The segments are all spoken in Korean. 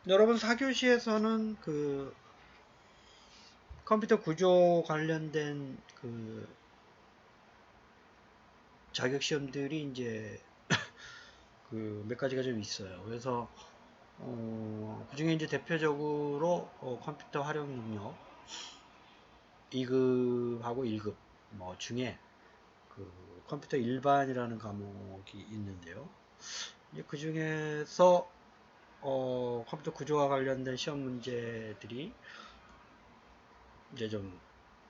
여러분 4교시에서는 그 컴퓨터 구조 관련된 그 자격 시험들이 이제 그 몇 가지가 좀 있어요. 그래서 그 중에 이제 대표적으로 컴퓨터 활용 능력 2급하고 1급 뭐 중에 그 컴퓨터 일반이라는 과목이 있는데요. 이제 그 중에서 컴퓨터 구조와 관련된 시험 문제들이 이제 좀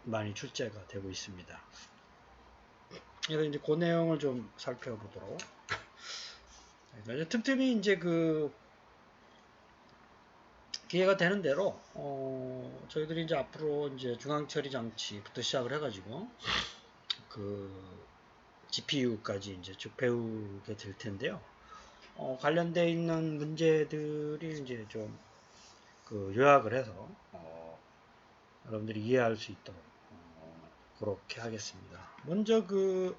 많이 출제가 되고 있습니다. 그래서 이제 그 내용을 좀 살펴보도록. 이제 틈틈이 이제 그 기회가 되는 대로 저희들이 이제 앞으로 이제 중앙 처리 장치부터 시작을 해가지고 그 GPU까지 이제 쭉 배우게 될 텐데요. 관련되어 있는 문제들이 이제 좀 그 요약을 해서 여러분들이 이해할 수 있도록 그렇게 하겠습니다. 먼저 그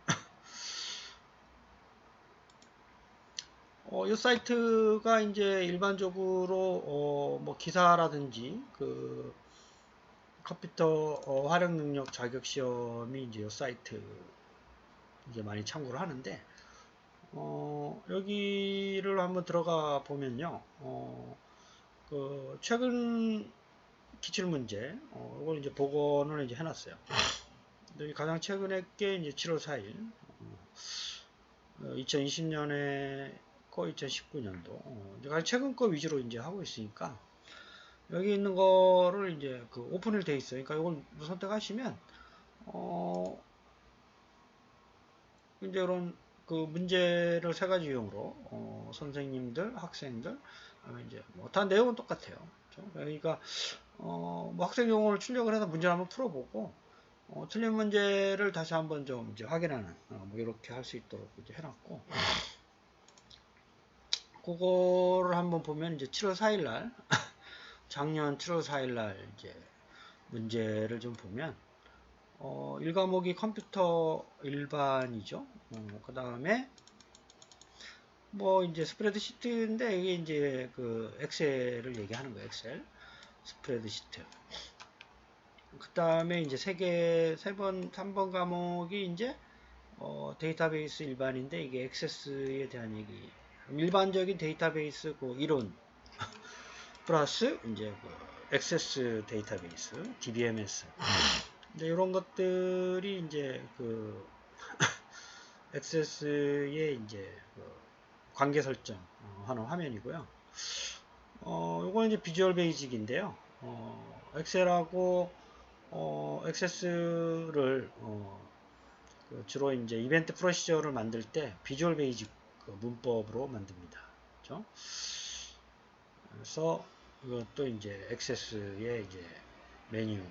이 사이트가 이제 일반적으로 뭐 기사라든지 그 컴퓨터 활용 능력 자격 시험이 이제 이 사이트 이제 많이 참고를 하는데 여기를 한번 들어가 보면요. 그 최근 기출 문제 이걸 이제 복원을 이제 해놨어요. 가장 최근에 게 이제 7월 4일 2020년에 거 2019년도 가장 최근 거 위주로 이제 하고 있으니까 여기 있는 거를 이제 그 오픈을 돼 있어요. 그러니까 이걸 선택하시면 이제 이런 그 문제를 세 가지 유형으로 선생님들, 학생들, 이제 뭐 다 내용은 똑같아요. 그렇죠? 그러니까 뭐 학생 용어를 출력을 해서 문제를 한번 풀어보고 틀린 문제를 다시 한번 좀 이제 확인하는 뭐 이렇게 할 수 있도록 이제 해놨고 그거를 한번 보면 이제 7월 4일 날 작년 7월 4일 날 이제 문제를 좀 보면 1과목이 컴퓨터 일반이죠. 그 다음에 뭐 이제 스프레드시트인데 이게 이제 그 엑셀을 얘기하는 거예요. 엑셀 스프레드시트. 그 다음에 이제 3번 과목이 이제 데이터베이스 일반인데 이게 액세스에 대한 얘기. 일반적인 데이터베이스 그 이론 플러스 이제 그 액세스 데이터베이스 DBMS. 이제 이런 것들이 이제 그 액세스의 이제 그 관계 설정 하는 화면이고요. 요거는 이제 비주얼 베이직인데요. 엑셀하고 액세스를 그 주로 이제 이벤트 프로시저를 만들 때 비주얼 베이직 그 문법으로 만듭니다. 그렇죠? 그래서 이것도 이제 액세스의 이제 메뉴.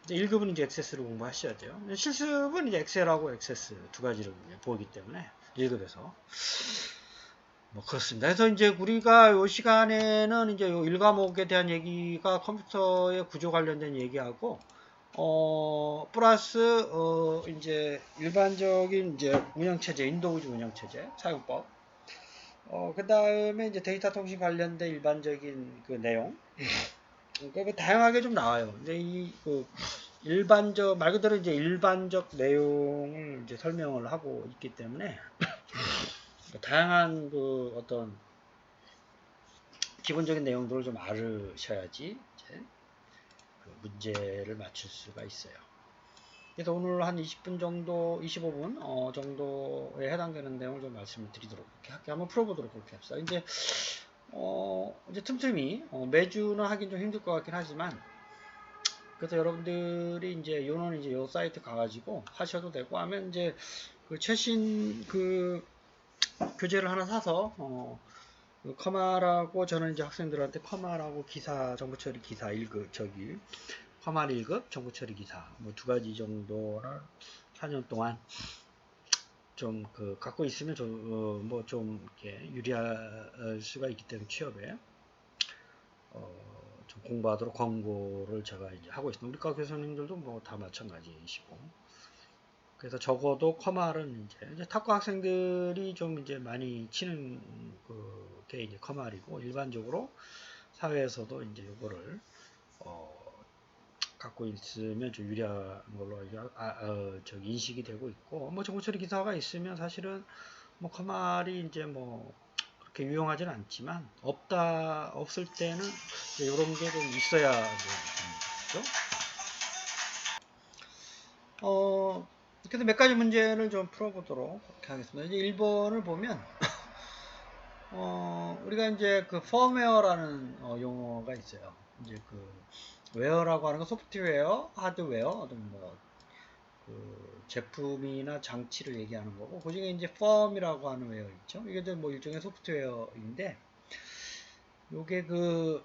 1급은 이제 액세스를 공부하셔야 돼요. 실습은 이제 엑셀하고 액세스 두 가지를 보기 때문에 1급에서 뭐 그렇습니다. 그래서 이제 우리가 이 시간에는 이제 요 1과목에 대한 얘기가 컴퓨터의 구조 관련된 얘기하고 플러스 이제 일반적인 이제 운영체제, 윈도우즈 운영체제 사용법. 그 다음에 이제 데이터 통신 관련된 일반적인 그 내용. 그러니까 다양하게 좀 나와요. 이제 그 일반적 말 그대로 이제 일반적 내용을 이제 설명을 하고 있기 때문에 다양한 그 어떤 기본적인 내용들을 좀 알으셔야지 이제 그 문제를 맞출 수가 있어요. 그래서 오늘 한 20분 정도, 25분 정도에 해당되는 내용을 좀 말씀을 드리도록 이렇게 할게요. 한번 풀어보도록 그렇게 합시다. 이제 틈틈이 매주는 하긴 좀 힘들 것 같긴 하지만 그래서 여러분들이 이제 요는 이제 요 사이트 가가지고 하셔도 되고 하면 이제 그 최신 그 교재를 하나 사서 그 커마라고 저는 이제 학생들한테 커마라고 기사 정보처리 기사 1급 저기 커마 1급 정보처리 기사 뭐 두 가지 정도를 4년 동안 좀 그 갖고 있으면 뭐 좀 이렇게 유리할 수가 있기 때문에 취업에 좀 공부하도록 권고를 제가 이제 하고 있습니다. 우리 과 교수님들도 뭐 다 마찬가지이시고. 그래서 적어도 커마는 이제 탁구 학생들이 좀 이제 많이 치는 그 게 이제 커말이고, 일반적으로 사회에서도 이제 요거를 갖고 있으면 좀 유리한 걸로 인식이 되고 있고, 뭐 정보 처리 기사가 있으면 사실은 뭐 커말이 이제 뭐 그렇게 유용하진 않지만, 없을 때는 이런 게 좀 있어야 되죠. 그래서 몇 가지 문제를 좀 풀어보도록 하겠습니다. 이제 1번을 보면, 우리가 이제 그 펌웨어라는 용어가 있어요. 이제 그 웨어라고 하는 건 소프트웨어, 하드웨어, 어떤 뭐 그 제품이나 장치를 얘기하는 거고, 그 중에 이제 펌이라고 하는 웨어 있죠. 이게 뭐 일종의 소프트웨어인데, 요게 그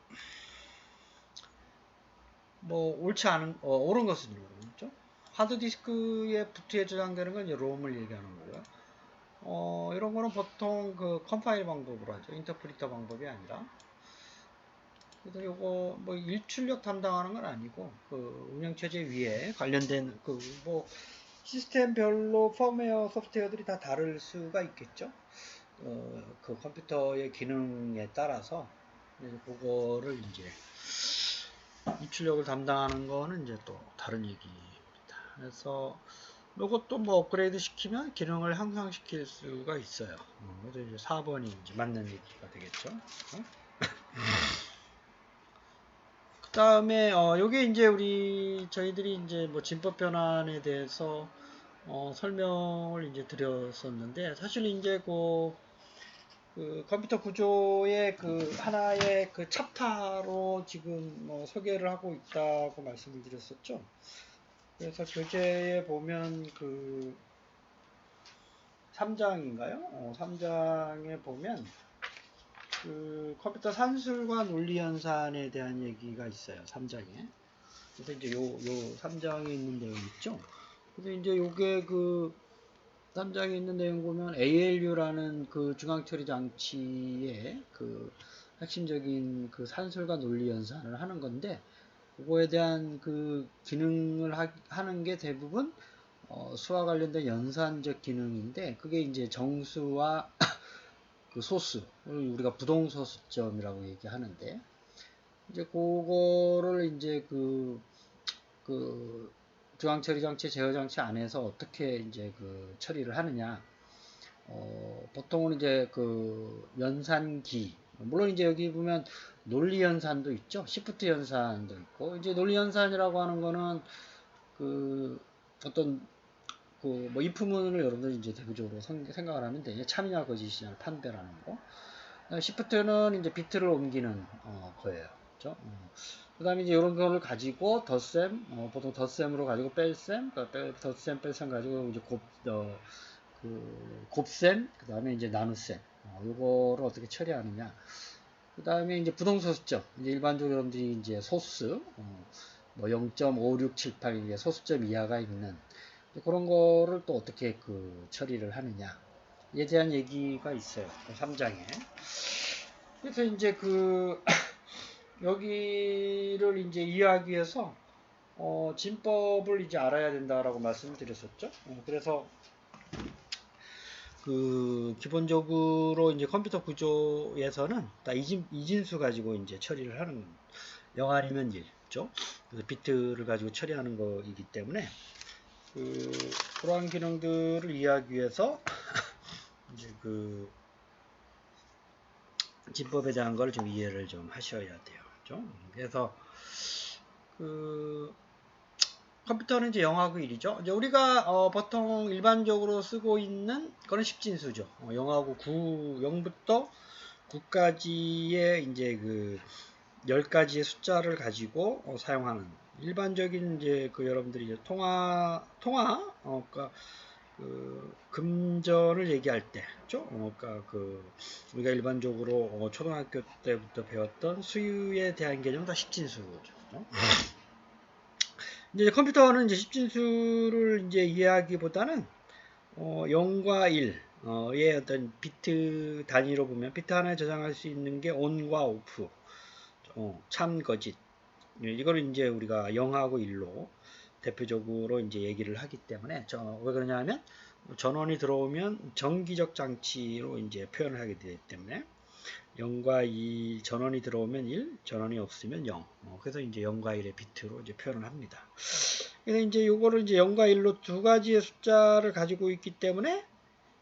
뭐 옳지 않은 옳은 것은 이거죠. 하드디스크에 부트에 저장되는 건 이제 롬을 얘기하는 거고요. 이런 거는 보통 그 컴파일 방법으로 하죠. 인터프리터 방법이 아니라. 그래서 요거 뭐 일출력 담당하는 건 아니고, 그 운영체제 위에 관련된 그 뭐 시스템별로 펌웨어 소프트웨어들이 다 다를 수가 있겠죠. 그 컴퓨터의 기능에 따라서 그거를 이제 입출력을 담당하는 거는 이제 또 다른 얘기입니다. 그래서 이것도 뭐 업그레이드 시키면 기능을 향상시킬 수가 있어요. 그래서 이제 4번이 이제 맞는 얘기가 되겠죠. 그 다음에 요게 이제 저희들이 이제 뭐 진법 변환에 대해서 설명을 이제 드렸었는데, 사실 이제 그 컴퓨터 구조의 그 하나의 그 챕터로 지금 소개를 하고 있다고 말씀을 드렸었죠. 그래서 교재에 보면 그 3장인가요? 3장에 보면 그 컴퓨터 산술과 논리 연산에 대한 얘기가 있어요. 3장에. 그래서 이제 요 3장에 있는 내용 있죠. 그래서 이제 요게 그 3장에 있는 내용 보면 ALU라는 그 중앙처리 장치의 그 핵심적인 그 산술과 논리 연산을 하는 건데, 그거에 대한 그 기능을 하는 게 대부분 수와 관련된 연산적 기능인데, 그게 이제 정수와 그 소수, 우리가 부동소수점이라고 얘기하는데, 이제 그거를 이제 그 중앙처리 장치, 제어 장치 안에서 어떻게 이제 그 처리를 하느냐. 보통은 이제 그 연산기, 물론 이제 여기 보면 논리 연산도 있죠. 시프트 연산도 있고, 이제 논리 연산이라고 하는 거는 그 어떤 그 뭐 if문을 여러분들 이제 대표적으로 생각을 하면 돼. 참이냐 거짓이냐 판별하는 거. 시프트는 이제 비트를 옮기는 거예요. 그렇죠? 그 다음에 이제 이런 거를 가지고 덧셈, 보통 덧셈으로 가지고 뺄셈, 덧셈 뺄셈 가지고 이제 곱셈, 그 다음에 이제 나눗셈, 요거를 어떻게 처리하느냐. 그 다음에 이제 부동소수점, 이제 일반적으로 여러분들이 이제 소수, 뭐 0.5678 이게 소수점 이하가 있는 그런 거를 또 어떻게 그 처리를 하느냐에 대한 얘기가 있어요. 3장에. 그래서 이제 그 여기를 이제 이해하기 위해서 진법을 이제 알아야 된다라고 말씀을 드렸었죠. 그래서 그 기본적으로 이제 컴퓨터 구조에서는 다 이진수 가지고 이제 처리를 하는 0 아니면 1죠. 그래서 비트를 가지고 처리하는 거이기 때문에 그러한 기능들을 이해하기 위해서 이제 그 진법에 대한 걸 좀 이해를 좀 하셔야 돼요. 그렇죠? 그래서 그 컴퓨터는 이제 0하고 1이죠. 이제 우리가 보통 일반적으로 쓰고 있는 거는 10진수죠. 0하고 0부터 9까지의 이제 그 10가지의 숫자를 가지고 사용하는 일반적인 이제 그 여러분들이 이제 통화 그러니까 그 금전을 얘기할 때, 그렇죠? 그러니까 그 우리가 일반적으로 초등학교 때부터 배웠던 수에 대한 개념은 다 10진수죠. 그렇죠? 이제 컴퓨터는 이제 10진수를 이제 이해하기보다는 0과 1의 어떤 비트 단위로 보면 비트 하나에 저장할 수 있는 게 on과 off, 참 거짓. 이거를 이제 우리가 0하고 1로 대표적으로 이제 얘기를 하기 때문에 왜 그러냐 하면 전원이 들어오면 정기적 장치로 이제 표현을 하게 되기 때문에 0과 2 전원이 들어오면 1, 전원이 없으면 0. 그래서 이제 0과 1의 비트로 이제 표현을 합니다. 그래서 이제 요거를 이제 0과 1로 두 가지의 숫자를 가지고 있기 때문에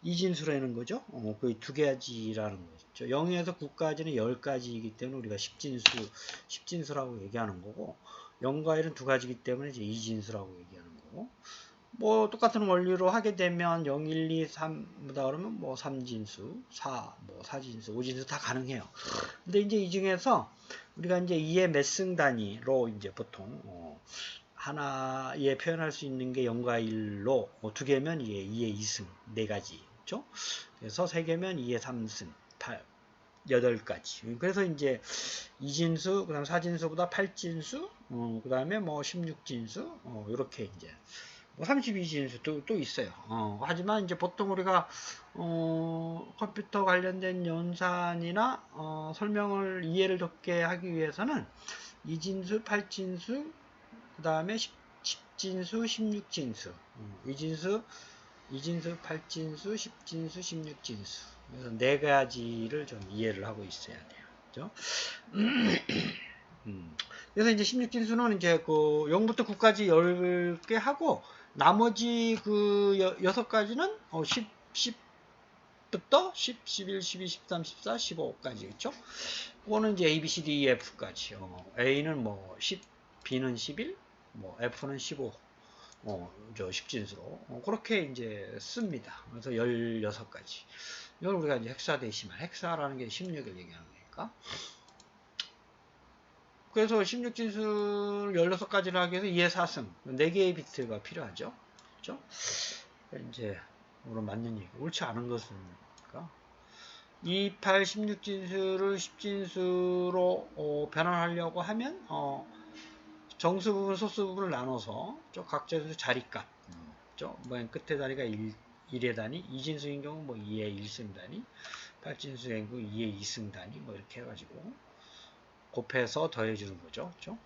이진수라는 거죠. 그 두 가지라는 거죠. 0에서 9까지는 10가지이기 때문에 우리가 10진수라고 얘기하는 거고, 0과 1은 두 가지이기 때문에 이제 이진수라고 얘기하는 거고, 뭐 똑같은 원리로 하게 되면 0, 1, 2, 3다 그러면 뭐 3진수, 4, 뭐 4진수, 5진수 다 가능해요. 근데 이제 이 중에서 우리가 이제 2의 몇 승 단위로 이제 보통 하나에 표현할 수 있는 게 0과 1로, 두 개면 2의 2승, 네 가지. 그렇죠? 그래서 3개면 2의 3승, 8가지. 그래서 이제 2진수, 그 다음 4진수보다 8진수, 그 다음에 뭐 16진수, 이렇게 이제, 뭐 32진수 또 있어요. 하지만 이제 보통 우리가, 컴퓨터 관련된 연산이나, 설명을 이해를 돕게 하기 위해서는 2진수, 8진수, 그 다음에 10진수, 16진수, 2진수, 8진수, 10진수, 16진수. 그래서 네 가지를 좀 이해를 하고 있어야 돼요. 그죠? 그래서 이제 16진수는 이제 그 0부터 9까지 10개 하고, 나머지 그 6가지는 10부터 10, 11, 12, 13, 14, 15까지. 그쵸? 그거는 이제 A, B, C, D, E, F까지. A는 뭐 10, B는 11, 뭐 F는 15. 저 10진수로. 그렇게 이제 씁니다. 그래서 16가지. 이걸 우리가 이제 헥사데시말, 헥사라는 게 16을 얘기하는 거니까. 그래서 16진수를 16가지를 하기 위해서 2의 4승, 4개의 비트가 필요하죠. 그죠? 이제, 물론 맞는 얘기. 옳지 않은 것은, 2, 8, 16진수를 10진수로 변환하려고 하면, 정수 부분, 소수 부분을 나눠서, 각자 자리값, 맨 끝에 단위가 1의 단위, 2진수인 경우 뭐 2의 1승 단위, 8진수인 경우 2의 2승 단위, 뭐 이렇게 해가지고, 곱해서 더해주는 거죠. 그렇죠?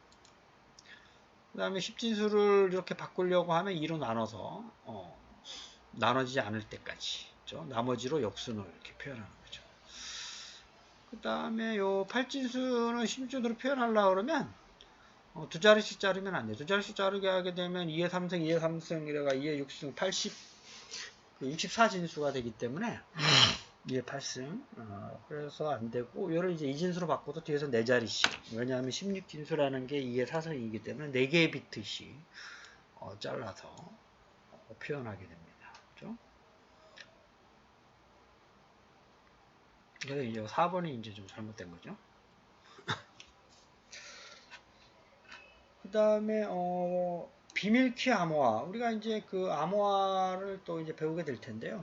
그 다음에 10진수를 이렇게 바꾸려고 하면 2로 나눠서 나눠지지 않을 때까지, 그렇죠? 나머지로 역순을 이렇게 표현하는 거죠. 그 다음에 요 8진수는 16진수로 표현하려고 그러면 두 자리씩 자르면 안 돼요. 두 자리씩 자르게 하게 되면 2의 3승, 2의 3승 이래가 2의 6승, 64진수가 되기 때문에 2의 8승. 그래서 안 되고, 요를 이제 2진수로 바꿔도 뒤에서 4자리씩. 왜냐하면 16진수라는 게 2의 4승이기 때문에 4개의 비트씩 잘라서 표현하게 됩니다. 그죠? 그래서 이제 4번이 이제 좀 잘못된 거죠. 그 다음에, 비밀키 암호화. 우리가 이제 그 암호화를 또 이제 배우게 될 텐데요.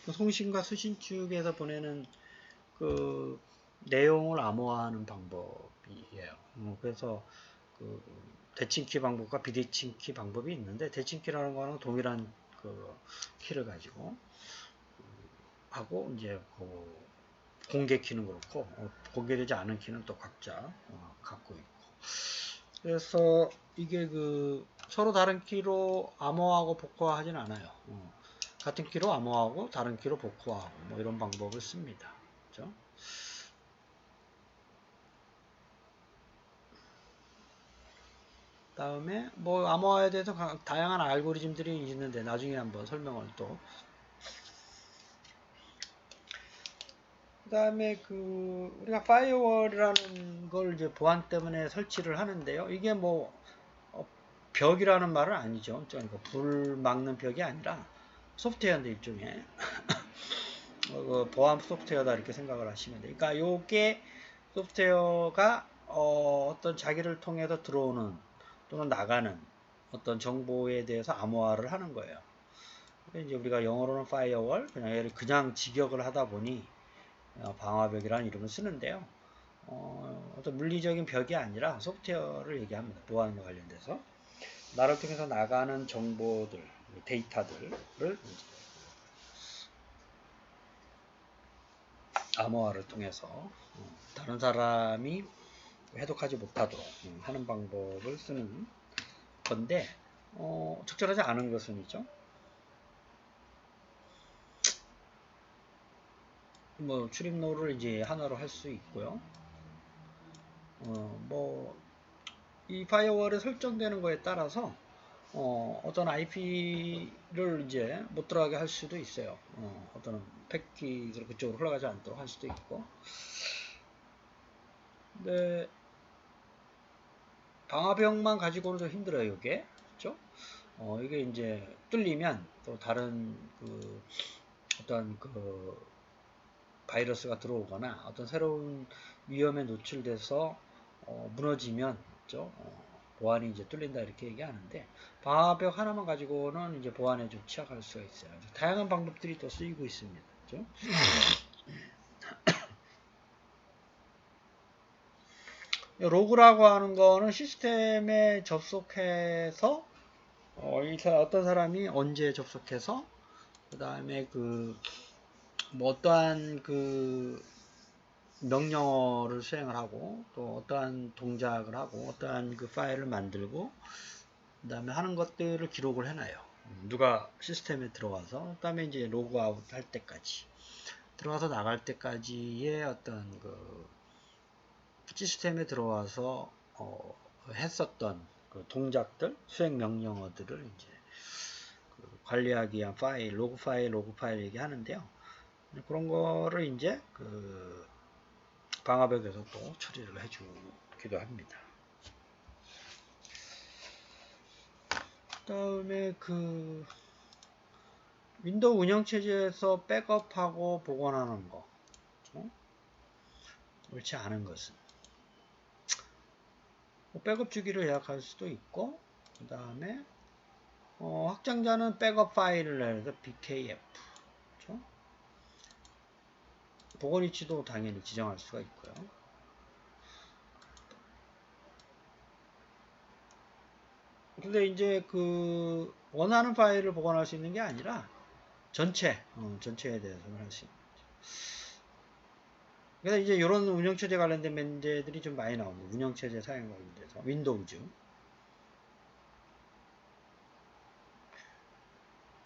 그 송신과 수신 측에서 보내는 그 내용을 암호화하는 방법이에요. 그래서 그 대칭키 방법과 비대칭키 방법이 있는데, 대칭키라는 거는 동일한 그 키를 가지고 하고, 이제 그 공개 키는 그렇고, 공개되지 않은 키는 또 각자 갖고 있고. 그래서 이게 그 서로 다른 키로 암호화하고 복호화하진 않아요. 같은 키로 암호화하고 다른 키로 복호화하고 뭐 이런 방법을 씁니다. 그렇죠? 다음에 뭐 암호화에 대해서 다양한 알고리즘들이 있는데 나중에 한번 설명을 또. 그다음에 그 우리가 파이어월이라는 걸 이제 보안 때문에 설치를 하는데요. 이게 뭐 벽이라는 말은 아니죠. 그러니까 불 막는 벽이 아니라 소프트웨어인데 일종의 보안 소프트웨어다 이렇게 생각을 하시면 돼요. 그러니까 요게 소프트웨어가 어떤 자기를 통해서 들어오는 또는 나가는 어떤 정보에 대해서 암호화를 하는 거예요. 이제 우리가 영어로는 firewall, 그냥 직역을 하다 보니 방화벽이라는 이름을 쓰는데요. 어떤 물리적인 벽이 아니라 소프트웨어를 얘기합니다. 보안과 관련돼서 나를 통해서 나가는 정보들, 데이터들을 암호화를 통해서 다른 사람이 해독하지 못하도록 하는 방법을 쓰는 건데, 적절하지 않은 것은 있죠. 뭐 출입로를 이제 하나로 할 수 있고요. 뭐 이 파이어월에 설정되는 거에 따라서 어떤 IP를 이제 못 들어가게 할 수도 있어요. 어떤 패킷으로 그쪽으로 흘러가지 않도록 할 수도 있고. 근데 방화벽만 가지고는 좀 힘들어요, 이게. 그렇죠? 이게 이제 뚫리면 또 다른 그 어떤 그 바이러스가 들어오거나 어떤 새로운 위험에 노출돼서 무너지면 그렇죠? 보안이 이제 뚫린다 이렇게 얘기하는데 방화벽 하나만 가지고는 이제 보안에 좀 취약할 수가 있어요. 다양한 방법들이 또 쓰이고 있습니다. 그렇죠? 로그라고 하는 거는 시스템에 접속해서 어떤 사람이 언제 접속해서 그 다음에 뭐 어떠한 명령어를 수행을 하고 또 어떠한 동작을 하고 어떠한 파일을 만들고 그 다음에 하는 것들을 기록을 해놔요. 누가 시스템에 들어와서 그 다음에 이제 로그아웃 할 때까지 들어와서 나갈 때까지의 어떤 시스템에 들어와서 했었던 동작들 수행 명령어들을 이제 관리하기 위한 파일, 로그 파일 얘기하는데요. 그런 거를 이제 방화벽에서 또 처리를 해주기도 합니다. 그 다음에 윈도우 운영체제에서 백업하고 복원하는 거. 옳지 않은 것은 백업 주기를 예약할 수도 있고 그 다음에 확장자는 백업 파일을 내서 BKF 그렇죠? 복원 위치도 당연히 지정할 수가 있고요. 근데 이제 원하는 파일을 복원할 수 있는 게 아니라 전체에 대해서는 할 수 있는 거죠. 그래서 이제 이런 운영체제 관련된 문제들이 좀 많이 나옵니다. 운영체제 사용 관련돼서 윈도우즈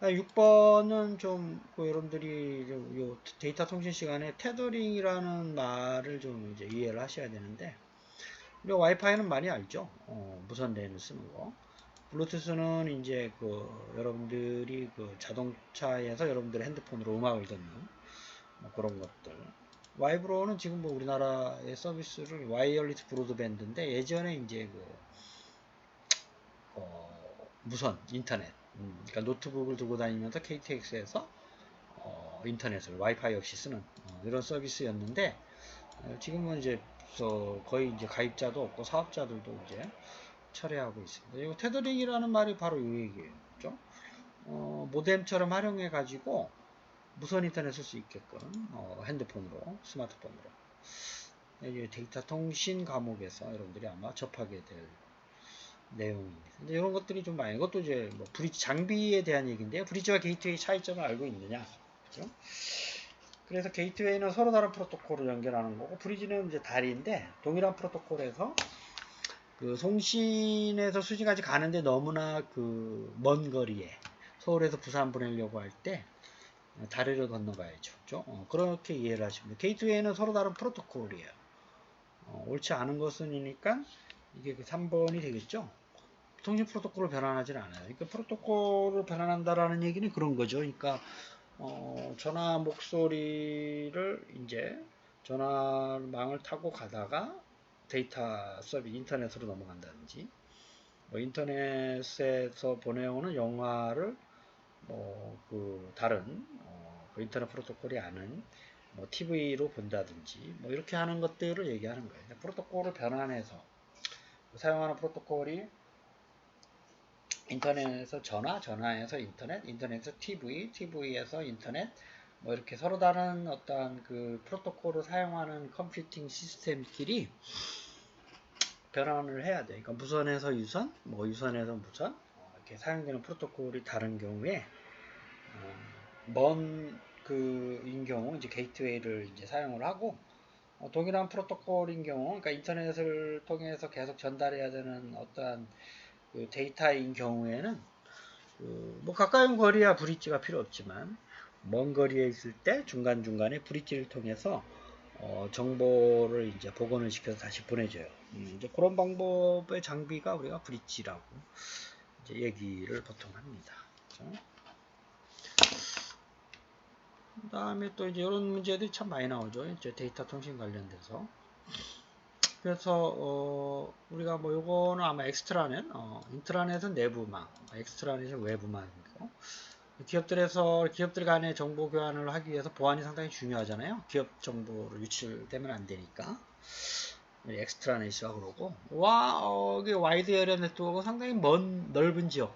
6번은 좀 여러분들이 요 데이터 통신 시간에 테더링이라는 말을 좀 이제 이해를 하셔야 되는데 우리가 와이파이는 많이 알죠. 무선 랜을 쓰는 거. 블루투스는 이제 여러분들이 자동차에서 여러분들의 핸드폰으로 음악을 듣는 뭐 그런 것들. 와이브로는 지금 뭐 우리나라의 서비스를 와이어리스 브로드밴드인데 예전에 이제 무선 인터넷 그러니까 노트북을 들고 다니면서 KTX에서 인터넷을 와이파이 없이 쓰는 이런 서비스였는데 지금은 이제 거의 이제 가입자도 없고 사업자들도 이제 철회하고 있습니다. 이 테더링이라는 말이 바로 이 얘기예요. 그렇죠? 모뎀처럼 활용해 가지고 무선 인터넷 쓸 수 있게끔 핸드폰으로 스마트폰으로 데이터 통신 과목에서 여러분들이 아마 접하게 될 내용입니다. 근데 이런 것들이 좀 많이, 이것도 이제 뭐 브리지 장비에 대한 얘기인데요. 브리지와 게이트웨이 차이점을 알고 있느냐. 그죠? 그래서 게이트웨이는 서로 다른 프로토콜을 연결하는 거고, 브리지는 이제 다리인데, 동일한 프로토콜에서 송신에서 수신까지 가는데 너무나 먼 거리에, 서울에서 부산 보내려고 할 때, 다리를 건너가야죠. 그죠? 그렇게 이해를 하시면 돼요. 게이트웨이는 서로 다른 프로토콜이에요. 옳지 않은 것은이니까, 이게 3번이 되겠죠? 통신 프로토콜을 변환하지는 않아요. 그러니까 프로토콜을 변환한다라는 얘기는 그런 거죠. 그러니까 전화 목소리를 이제 전화망을 타고 가다가 데이터 서비스 인터넷으로 넘어간다든지 뭐 인터넷에서 보내오는 영화를 다른 인터넷 프로토콜이 아닌 뭐 TV로 본다든지 뭐 이렇게 하는 것들을 얘기하는 거예요. 프로토콜을 변환해서 사용하는 프로토콜이 인터넷에서 전화에서 인터넷, 인터넷에서 TV, TV에서 인터넷, 뭐 이렇게 서로 다른 어떤 프로토콜을 사용하는 컴퓨팅 시스템끼리 변환을 해야 돼. 그러니까 무선에서 유선, 뭐 유선에서 무선, 이렇게 사용되는 프로토콜이 다른 경우에 인 경우 이제 게이트웨이를 이제 사용을 하고 동일한 프로토콜인 경우, 그러니까 인터넷을 통해서 계속 전달해야 되는 어떠한 데이터인 경우에는 뭐 가까운 거리야 브릿지가 필요 없지만 먼 거리에 있을 때 중간중간에 브릿지를 통해서 정보를 이제 복원을 시켜서 다시 보내줘요. 이제 그런 방법의 장비가 우리가 브릿지라고 이제 얘기를 보통 합니다. 그 다음에 또 이제 이런 문제들이 참 많이 나오죠. 이제 데이터 통신 관련돼서. 그래서 우리가 뭐 요거는 아마 엑스트라넷, 인트라넷은 내부망, 엑스트라넷은 외부망이고, 기업들 간의 정보 교환을 하기 위해서 보안이 상당히 중요하잖아요. 기업 정보를 유출되면 안 되니까. 엑스트라넷이라고 그러고, 이게 와이드 에리어 네트워크 상당히 넓은 지역,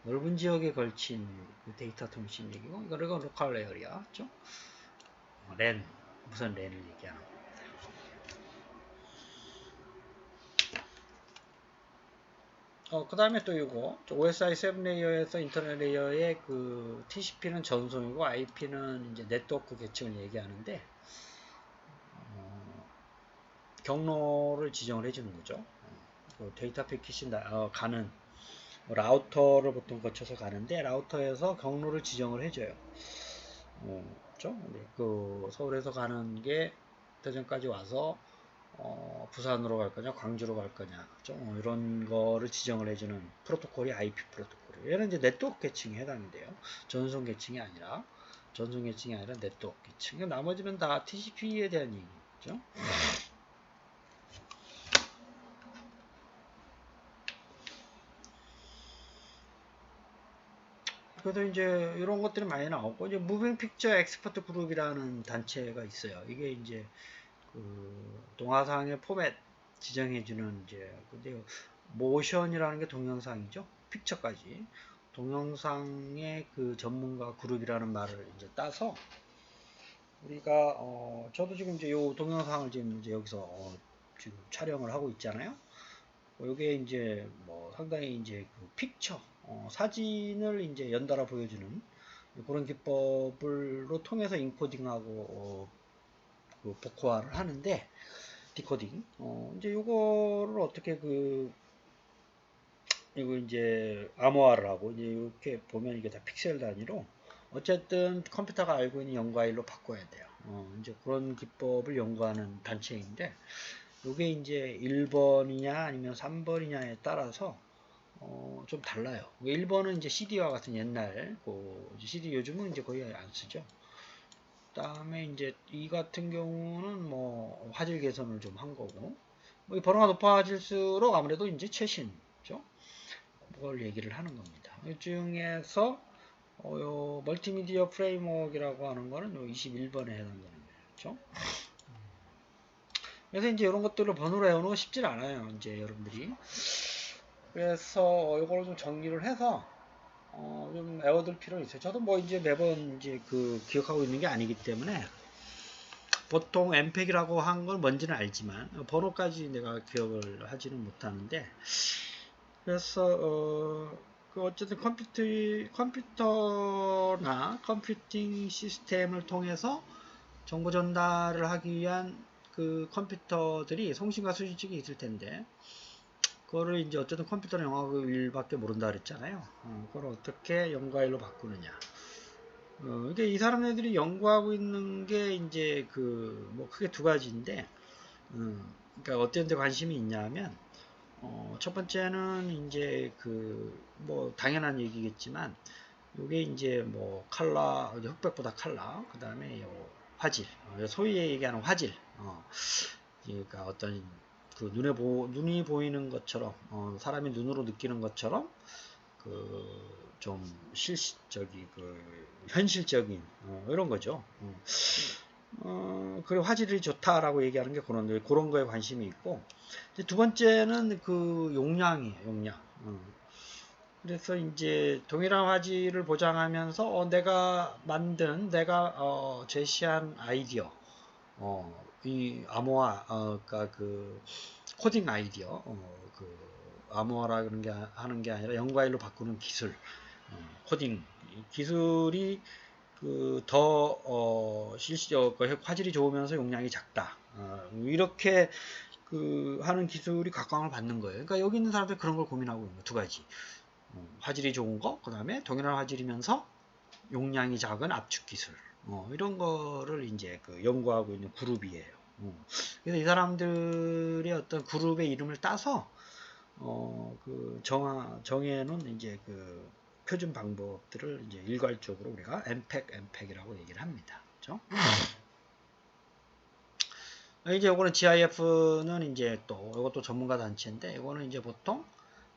넓은 지역에 걸친 그 데이터 통신 얘기고, 이거를 로컬 에어리아죠. 랜, 무슨 랜을 얘기하는 거. 그 다음에 또 이거 OSI 7 레이어에서 인터넷 레이어의 그 TCP는 전송이고 IP는 이제 네트워크 계층을 얘기하는데 경로를 지정을 해주는 거죠. 데이터 패킷이 가는 라우터를 보통 거쳐서 가는데 라우터에서 경로를 지정을 해줘요. 그렇죠? 그 서울에서 가는 게 대전까지 와서 부산으로 갈 거냐, 광주로 갈 거냐, 이런 거를 지정을 해주는 프로토콜이 IP 프로토콜이에요. 얘는 이제 네트워크 계층에 해당이 돼요. 전송 계층이 아니라 네트워크 계층. 나머지는 다 TCP에 대한 얘기죠. 그래서 이제 이런 것들이 많이 나오고 이제 무빙 픽처 엑스퍼트 그룹이라는 단체가 있어요. 이게 이제 그 동화상의 포맷 지정해주는 이제 근데 모션이라는 게 동영상이죠. 픽처까지 동영상의 그 전문가 그룹이라는 말을 이제 따서 우리가 저도 지금 이제 요 동영상을 지금 이제 여기서 지금 촬영을 하고 있잖아요. 요게 이제 뭐 상당히 이제 그 픽처 사진을 이제 연달아 보여주는 그런 기법을로 통해서 인코딩하고 그 복호화를 하는데 디코딩. 이제 요거를 어떻게 이거 이제 암호화를 하고 이제 이렇게 보면 이게 다 픽셀 단위로 어쨌든 컴퓨터가 알고 있는 0과 1로 바꿔야 돼요. 이제 그런 기법을 연구하는 단체인데 요게 이제 1번이냐 아니면 3번이냐에 따라서 좀 달라요. 1번은 이제 CD와 같은 옛날 CD 요즘은 이제 거의 안 쓰죠. 다음에 이제 이 같은 경우는 뭐 화질 개선을 좀 한 거고 뭐 번호가 높아질수록 아무래도 이제 최신죠. 그걸 얘기를 하는 겁니다. 이 중에서 요 멀티미디어 프레임워크라고 하는 거는 요 21번에 해당되는 거예요. 그렇죠? 그래서 이제 이런 것들을 번호로 외우는 거 쉽진 않아요. 이제 여러분들이. 그래서 이걸 좀 정리를 해서 좀 외워둘 필요가 있어요. 저도 뭐 이제 매번 이제 기억하고 있는 게 아니기 때문에 보통 엠팩이라고 한 건 뭔지는 알지만 번호까지 내가 기억을 하지는 못하는데 그래서 어쨌든 컴퓨터나 컴퓨팅 시스템을 통해서 정보 전달을 하기 위한 그 컴퓨터들이 송신과 수신축이 있을 텐데 그거를 이제 어쨌든 컴퓨터는 0하고 1밖에 모른다 그랬잖아요. 그걸 어떻게 0과 1로 바꾸느냐. 이게 이 사람들이 연구하고 있는 게 이제 뭐 크게 두 가지인데, 그러니까 어떤 데 관심이 있냐면, 첫 번째는 이제 뭐 당연한 얘기겠지만, 요게 이제 뭐 흑백보다 칼라, 그 다음에 화질, 소위 얘기하는 화질, 그러니까 어떤 눈이 보이는 것처럼, 사람이 눈으로 느끼는 것처럼, 좀 현실적인 이런 거죠. 그리고 화질이 좋다라고 얘기하는 게 그런 거에 관심이 있고 두 번째는 용량이에요. 용량. 그래서 이제 동일한 화질을 보장하면서 내가 제시한 아이디어 이 암호화 그러니까 코딩 아이디어 암호화라는 게 하는 게 아니라 0과 1로 바꾸는 기술 코딩 기술이 더 실시적 화질이 좋으면서 용량이 작다 이렇게 하는 기술이 각광을 받는 거예요. 그러니까 여기 있는 사람들 그런 걸 고민하고 있는 거 두 가지 화질이 좋은 거 그 다음에 동일한 화질이면서 용량이 작은 압축 기술 이런 거를 이제 그 연구하고 있는 그룹이에요. 그래서 이 사람들이 어떤 그룹의 이름을 따서 그 정해놓은 이제 그 표준 방법들을 이제 일괄적으로 우리가 엠팩이라고 얘기를 합니다. 그렇죠? 이제 요거는 GIF는 이제 또 이것도 전문가 단체인데 이거는 이제 보통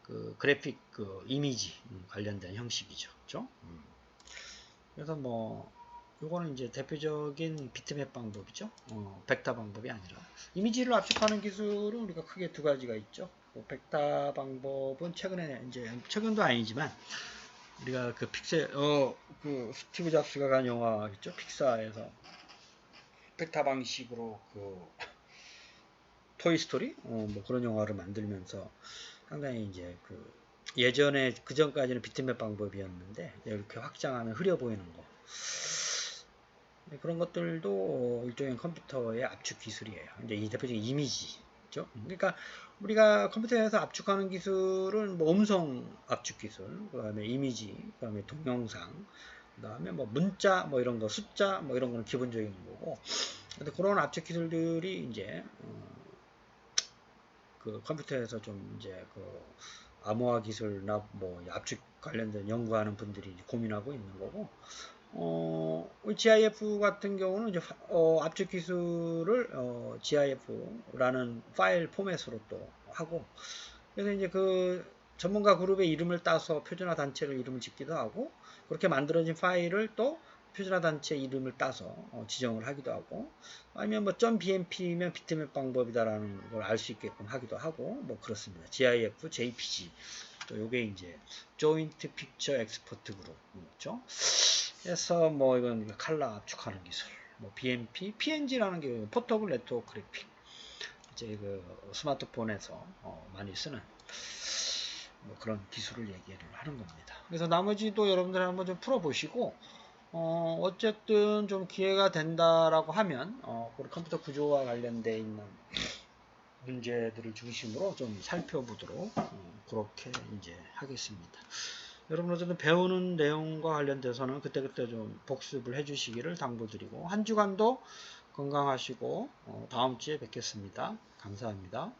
그 그래픽 그 이미지 관련된 형식이죠. 그렇죠? 그래서 뭐 요거는 이제 대표적인 비트맵 방법이죠. 벡터 방법이 아니라 이미지를 압축하는 기술은 우리가 크게 두 가지가 있죠. 벡터 방법은 최근에 이제 최근도 아니지만 우리가 그 픽셀 그 스티브 잡스가 간 영화 있죠. 픽사에서 벡터 방식으로 그 토이스토리 뭐 그런 영화를 만들면서 상당히 이제 그 예전에 그 전까지는 비트맵 방법이었는데 이렇게 확장하면 흐려 보이는 거 그런 것들도 일종의 컴퓨터의 압축 기술이에요. 이제 이 대표적인 이미지죠. 그러니까 우리가 컴퓨터에서 압축하는 기술은 뭐 음성 압축 기술, 그다음에 이미지, 그다음에 동영상, 그다음에 뭐 문자, 뭐 이런 거, 숫자, 뭐 이런 거는 기본적인 거고. 근데 그런 압축 기술들이 이제 그 컴퓨터에서 좀 이제 그 암호화 기술나 뭐 압축 관련된 연구하는 분들이 고민하고 있는 거고. GIF 같은 경우는 이제 압축 기술을 GIF라는 파일 포맷으로 또 하고 그래서 이제 그 전문가 그룹의 이름을 따서 표준화 단체를 이름을 짓기도 하고 그렇게 만들어진 파일을 또 표준화 단체 이름을 따서 지정을 하기도 하고 아니면 뭐 .bmp면 비트맵 방법이다라는 걸 알 수 있게끔 하기도 하고 뭐 그렇습니다. GIF, JPG 또 요게 이제 Joint Picture Export 그룹이죠. 그래서 뭐 이건 칼라 압축하는 기술, 뭐 BMP, PNG라는 게 포터블 네트워크 그래픽, 이제 그 스마트폰에서 많이 쓰는 뭐 그런 기술을 얘기를 하는 겁니다. 그래서 나머지도 여러분들 한번 좀 풀어보시고 어쨌든 좀 기회가 된다라고 하면 우리 컴퓨터 구조와 관련돼 있는 문제들을 중심으로 좀 살펴보도록 그렇게 이제 하겠습니다. 여러분 어쨌든 배우는 내용과 관련돼서는 그때그때 좀 복습을 해주시기를 당부드리고 한 주간도 건강하시고 다음 주에 뵙겠습니다. 감사합니다.